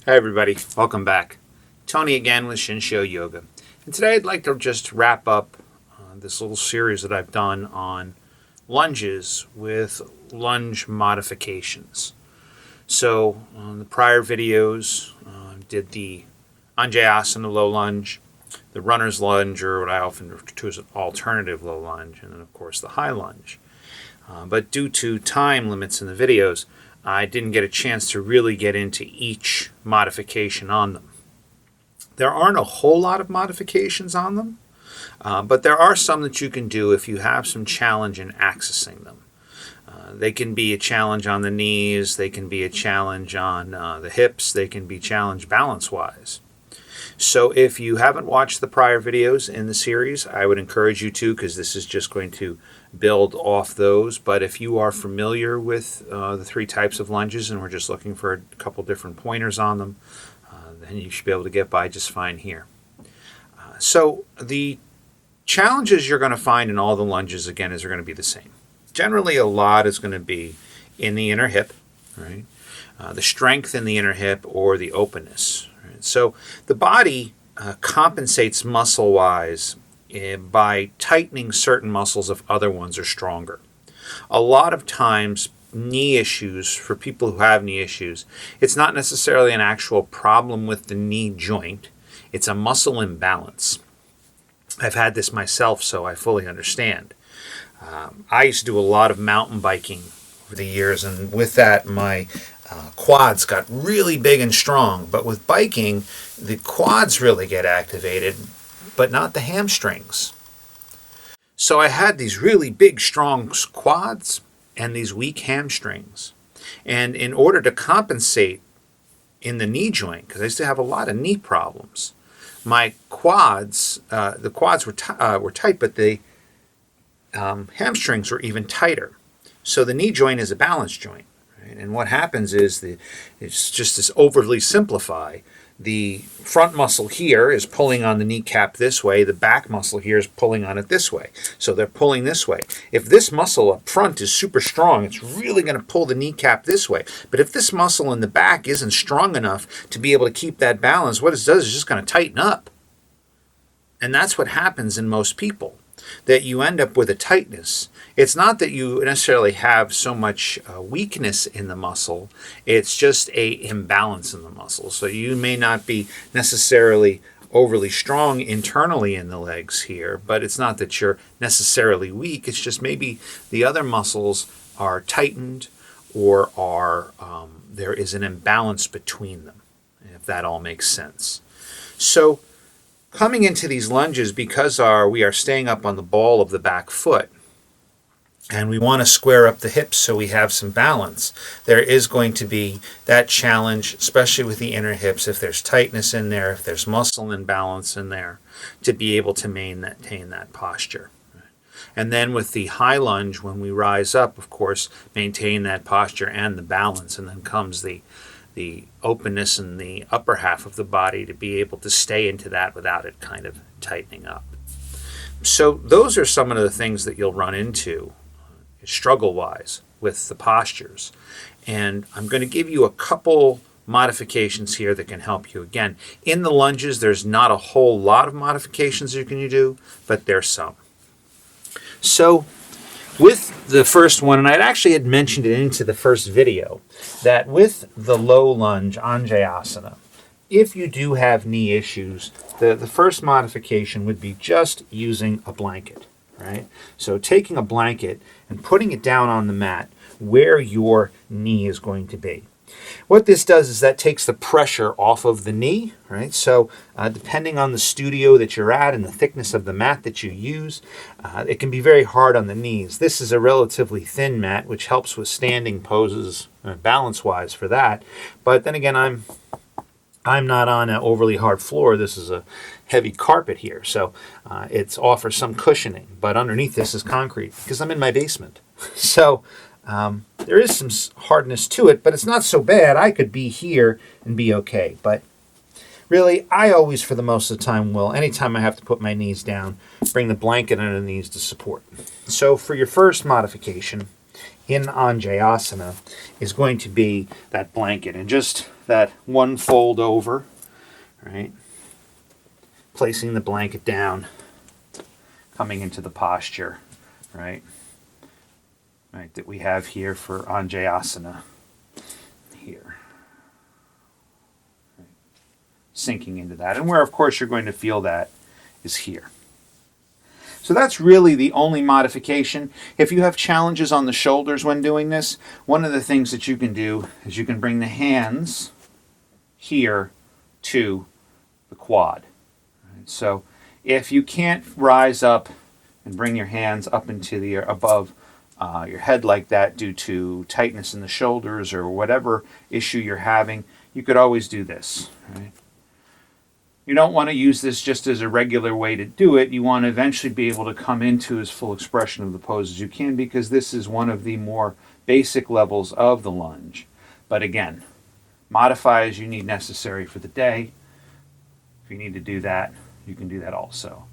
Hi everybody, welcome back. Tony again with Shinsho Yoga. And today I'd like to just wrap up this little series that I've done on lunges with lunge modifications. So on the prior videos, did the Anjayasana low lunge, the runner's lunge, or what I often refer to as an alternative low lunge, and then of course the high lunge. But due to time limits in the videos, I didn't get a chance to really get into each modification on them. There aren't a whole lot of modifications on them, but there are some that you can do if you have some challenge in accessing them. They can be a challenge on the knees, they can be a challenge on the hips, they can be challenge balance-wise. So if you haven't watched the prior videos in the series, I would encourage you to, because this is just going to build off those. But if you are familiar with the three types of lunges and we're just looking for a couple different pointers on them, then you should be able to get by just fine here. So the challenges you're going to find in all the lunges, again, are going to be the same. Generally, a lot is going to be in the inner hip, right? The strength in the inner hip or the openness. Right? So the body compensates muscle-wise by tightening certain muscles if other ones are stronger. A lot of times, knee issues, for people who have knee issues, it's not necessarily an actual problem with the knee joint. It's a muscle imbalance. I've had this myself, so I fully understand. I used to do a lot of mountain biking over the years, and with that, my quads got really big and strong. But with biking, the quads really get activated, but not the hamstrings. So I had these really big, strong quads and these weak hamstrings. And in order to compensate in the knee joint, because I used to have a lot of knee problems, my quads, the quads were tight, but the hamstrings were even tighter. So the knee joint is a balance joint. Right? And what happens is it's just this overly simplify. The front muscle here is pulling on the kneecap this way. The back muscle here is pulling on it this way. So they're pulling this way. If this muscle up front is super strong, it's really going to pull the kneecap this way. But if this muscle in the back isn't strong enough to be able to keep that balance, what it does is just going to tighten up. And that's what happens in most people, that you end up with a tightness. It's not that you necessarily have so much weakness in the muscle, it's just a imbalance in the muscle. So you may not be necessarily overly strong internally in the legs here, but it's not that you're necessarily weak, it's just maybe the other muscles are tightened or there is an imbalance between them, if that all makes sense. So coming into these lunges, because we are staying up on the ball of the back foot, and we want to square up the hips so we have some balance, there is going to be that challenge, especially with the inner hips, if there's tightness in there, if there's muscle imbalance in there, to be able to maintain that posture. And then with the high lunge, when we rise up, of course, maintain that posture and the balance, and then comes the openness in the upper half of the body to be able to stay into that without it kind of tightening up. So those are some of the things that you'll run into struggle-wise with the postures. And I'm going to give you a couple modifications here that can help you. Again, in the lunges, there's not a whole lot of modifications you can do, but there's some. So with the first one, and I actually had mentioned it into the first video, that with the low lunge Anjayasana, if you do have knee issues, the first modification would be just using a blanket, right? So taking a blanket and putting it down on the mat where your knee is going to be. What this does is that takes the pressure off of the knee, right? So depending on the studio that you're at and the thickness of the mat that you use, it can be very hard on the knees. This is a relatively thin mat, which helps with standing poses balance-wise for that. But then again, I'm not on an overly hard floor. This is a heavy carpet here, so it offers some cushioning. But underneath this is concrete because I'm in my basement. So there is some hardness to it, but it's not so bad. I could be here and be okay. But really, I always, for the most of the time, will, anytime I have to put my knees down, bring the blanket under the knees to support. So for your first modification, in Anjayasana is going to be that blanket and just that one fold over, right? Placing the blanket down, coming into the posture, right? Right, that we have here for Anjayasana here. Right. Sinking into that. And where, of course, you're going to feel that is here. So that's really the only modification. If you have challenges on the shoulders when doing this, one of the things that you can do is you can bring the hands here to the quad. Right? So if you can't rise up and bring your hands up into the above your head like that due to tightness in the shoulders or whatever issue you're having, you could always do this. Right? You don't want to use this just as a regular way to do it. You want to eventually be able to come into as full expression of the pose as you can, because this is one of the more basic levels of the lunge. But again, modify as you need necessary for the day. If you need to do that, you can do that also.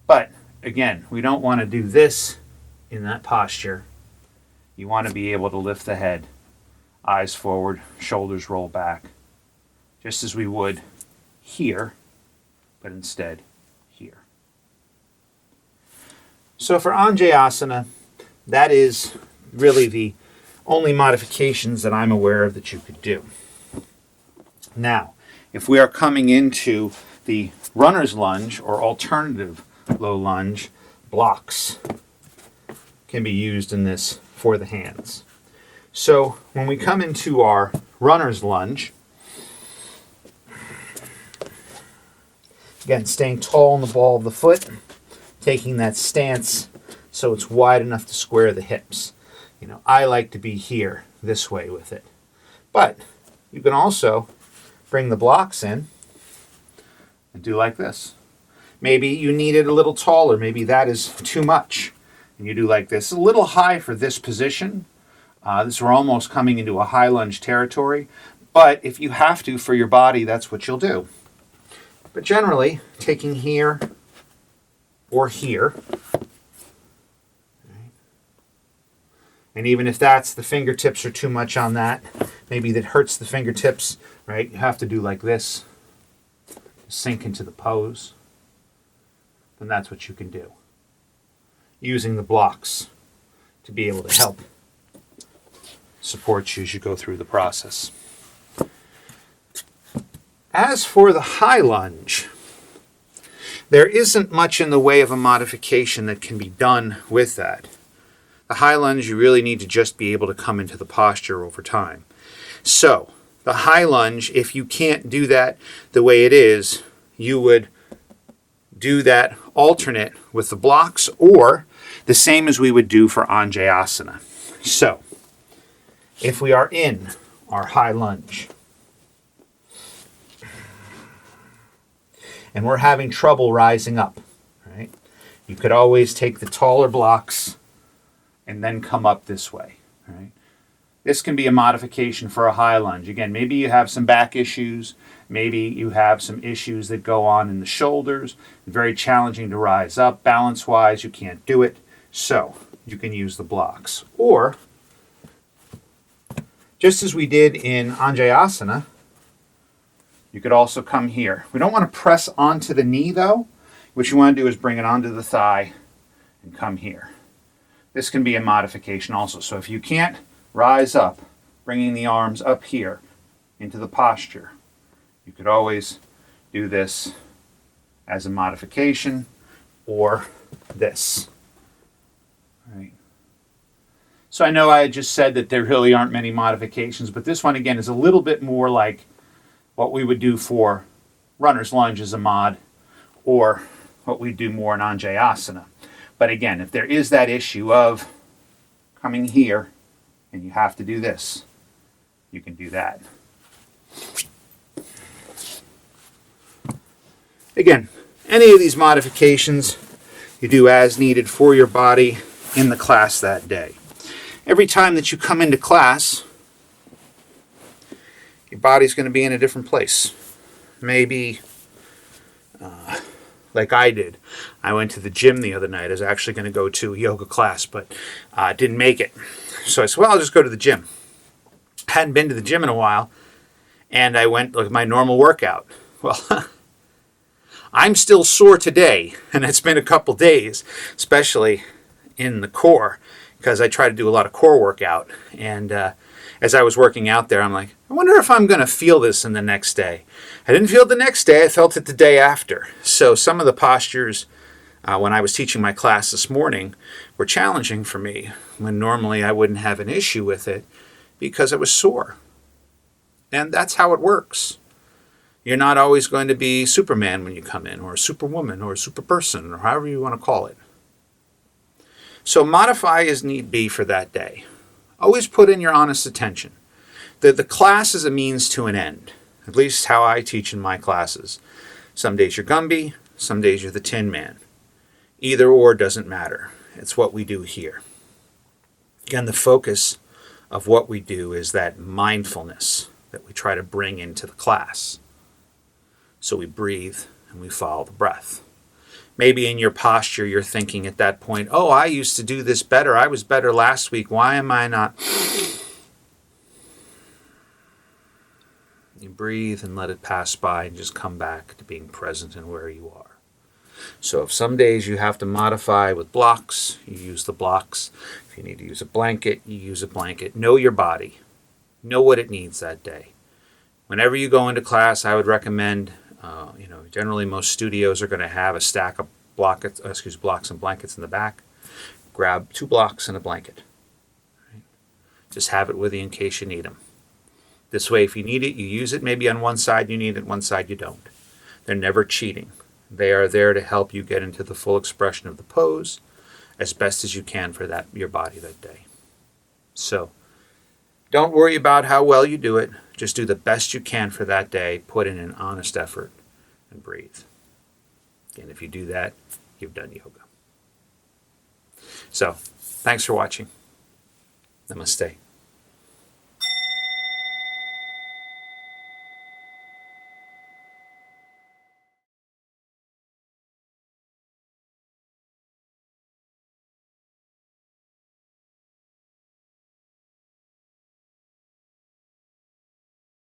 But again, we don't want to do this in that posture. You want to be able to lift the head, eyes forward, shoulders roll back, just as we would here, but instead here. So for Anjayasana, that is really the only modifications that I'm aware of that you could do. Now, if we are coming into the runner's lunge or alternative low lunge, blocks can be used in this for the hands. So when we come into our runner's lunge, again, staying tall in the ball of the foot, taking that stance so it's wide enough to square the hips. You know, I like to be here this way with it. But you can also bring the blocks in and do like this. Maybe you need it a little taller. Maybe that is too much. And you do like this. A little high for this position. We're almost coming into a high lunge territory. But if you have to for your body, that's what you'll do. But generally, taking here or here. And even if the fingertips are too much on that, maybe that hurts the fingertips, right? You have to do like this. Sink into the pose. Then that's what you can do, using the blocks to be able to help support you as you go through the process. As for the high lunge, there isn't much in the way of a modification that can be done with that. The high lunge, you really need to just be able to come into the posture over time. So, the high lunge, if you can't do that the way it is, you would do that alternate with the blocks, or the same as we would do for Anjayasana. So, if we are in our high lunge and we're having trouble rising up, right? You could always take the taller blocks and then come up this way, right? This can be a modification for a high lunge. Again, maybe you have some back issues. Maybe you have some issues that go on in the shoulders. Very challenging to rise up. Balance-wise, you can't do it. So you can use the blocks. Or, just as we did in Anjayasana, you could also come here. We don't want to press onto the knee, though. What you want to do is bring it onto the thigh and come here. This can be a modification also. So if you can't rise up, bringing the arms up here into the posture, you could always do this as a modification, or this. Right. So I know I just said that there really aren't many modifications, but this one again is a little bit more like what we would do for runner's lunge as a mod, or what we do more in Anjayasana. But again, if there is that issue of coming here and you have to do this, you can do that. Again, any of these modifications you do as needed for your body in the class that day. Every time that you come into class, your body's going to be in a different place. Maybe, like I did, I went to the gym the other night. I was actually going to go to a yoga class, but didn't make it. So I said, well, I'll just go to the gym. Hadn't been to the gym in a while, and I went like my normal workout. Well, I'm still sore today, and it's been a couple days, especially in the core, because I try to do a lot of core workout. And as I was working out there, I'm like, I wonder if I'm going to feel this in the next day. I didn't feel it the next day. I felt it the day after. So some of the postures when I was teaching my class this morning were challenging for me, when normally I wouldn't have an issue with it because I was sore. And that's how it works. You're not always going to be Superman when you come in, or a Superwoman, or a Superperson, or however you want to call it. So modify as need be for that day. Always put in your honest attention. The class is a means to an end, at least how I teach in my classes. Some days you're Gumby, some days you're the Tin Man. Either or doesn't matter. It's what we do here. Again, the focus of what we do is that mindfulness that we try to bring into the class. So we breathe and we follow the breath. Maybe in your posture you're thinking at that point, oh, I used to do this better. I was better last week. Why am I not? You breathe and let it pass by and just come back to being present in where you are. So if some days you have to modify with blocks, you use the blocks. If you need to use a blanket, you use a blanket. Know your body. Know what it needs that day. Whenever you go into class, I would recommend, generally most studios are going to have a stack of blocks and blankets in the back. Grab 2 blocks and a blanket. Right? Just have it with you in case you need them. This way, if you need it, you use it. Maybe on one side you need it, one side you don't. They're never cheating. They are there to help you get into the full expression of the pose as best as you can for your body that day. So don't worry about how well you do it. Just do the best you can for that day. Put in an honest effort and breathe. And if you do that, you've done yoga. So thanks for watching. Namaste.